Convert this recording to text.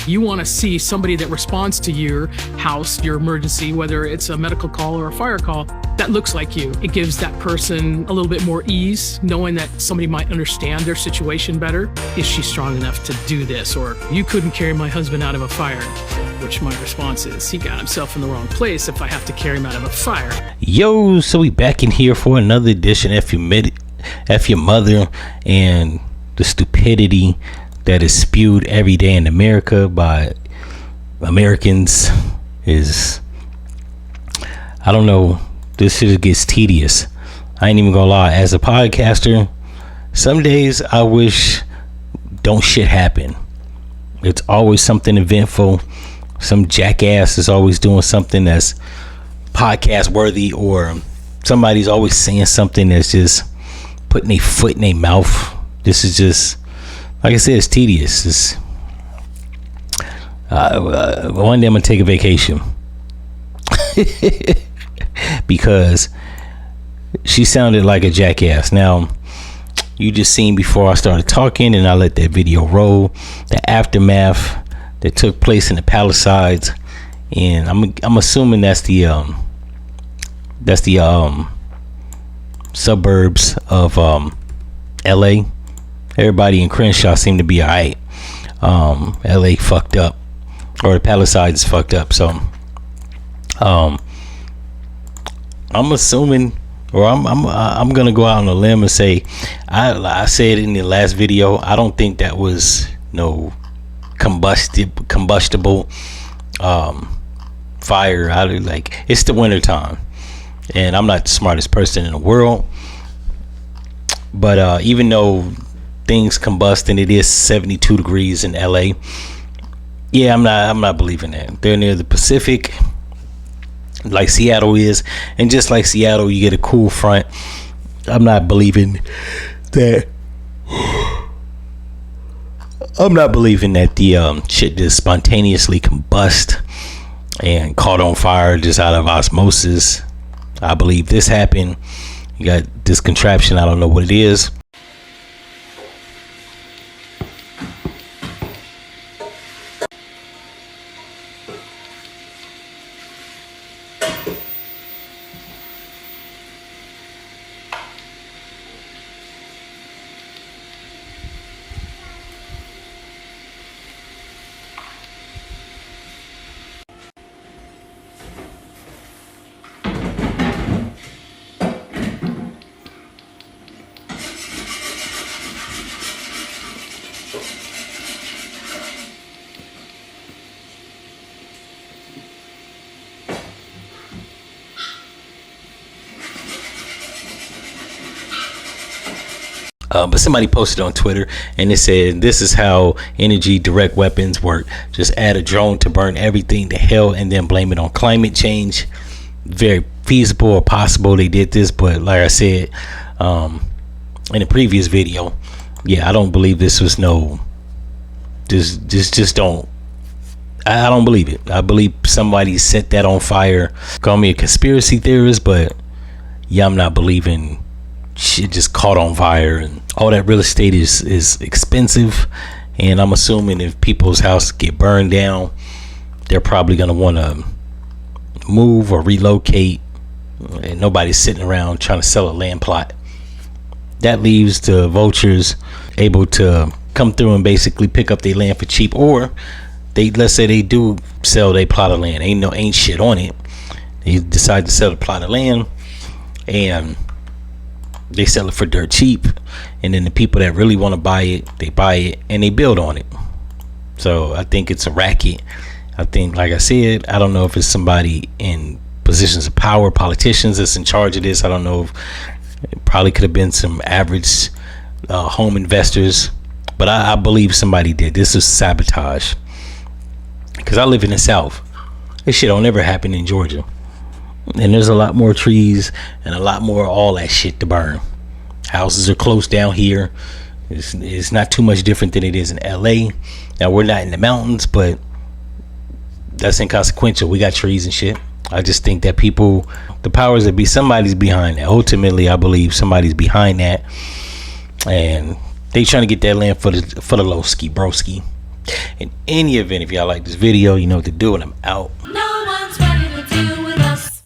You want to see somebody that responds to your house, your emergency, whether it's a medical call or a fire call, that looks like you. It gives that person a little bit more ease, knowing that somebody might understand their situation better. Is she strong enough to do this? Or you couldn't carry my husband out of a fire, which my response is, he got himself in the wrong place if I have to carry him out of a fire. Yo, so we back in here for another edition of F-ya-Motha, and the stupidity that is spewed every day in America by Americans is, I don't know, this shit gets tedious. I ain't even gonna lie. As a podcaster, some days I wish don't shit happen. It's always something eventful. Some jackass is always doing something that's podcast worthy, or somebody's always saying something that's just putting a foot in their mouth. This is just, like I said, it's tedious. It's, one day I'm gonna take a vacation because she sounded like a jackass. Now, you just seen before I started talking, and I let that video roll, the aftermath that took place in the Palisades, and I'm assuming that's the suburbs of LA. Everybody in Crenshaw seemed to be alright. LA fucked up, or the Palisades fucked up. So I'm assuming, or I'm gonna go out on a limb and say, I said in the last video, I don't think that was no combustible fire. It's the winter time, and I'm not the smartest person in the world, but even though things combust and it is 72 degrees in LA, yeah, I'm not believing that. They're near the Pacific, like Seattle is, and just like Seattle, you get a cool front. I'm not believing that. I'm not believing that the shit just spontaneously combust and caught on fire just out of osmosis. I believe this happened. You got this contraption, I don't know what it is. But somebody posted on Twitter, and it said, this is how energy direct weapons work. Just add a drone to burn everything to hell and then blame it on climate change. Very feasible or possible they did this, but like I said in the previous video, yeah, I don't believe this was no, just don't. I don't believe it. I believe somebody set that on fire. Call me a conspiracy theorist, but yeah, I'm not believing shit just caught on fire. And all that real estate is expensive, and I'm assuming if people's houses get burned down, they're probably gonna want to move or relocate, and nobody's sitting around trying to sell a land plot. That leaves the vultures able to come through and basically pick up their land for cheap, or let's say they do sell their plot of land, ain't shit on it, they decide to sell the plot of land and they sell it for dirt cheap, and then the people that really want to buy it, they buy it and they build on it. So I think it's a racket. I think, like I said, I don't know if it's somebody in positions of power, politicians that's in charge of this. I don't know if it probably could have been some average home investors, but I believe somebody did. This is sabotage, because I live in the South. This shit don't ever happen in Georgia. And there's a lot more trees and a lot more all that shit to burn. Houses are close down here. It's not too much different than it is in LA. Now, we're not in the mountains, but that's inconsequential. We got trees and shit. I just think that people, the powers that be, somebody's behind that. Ultimately, I believe somebody's behind that, and they trying to get that land for the lowski broski. In any event, if y'all like this video, you know what to do, and I'm out.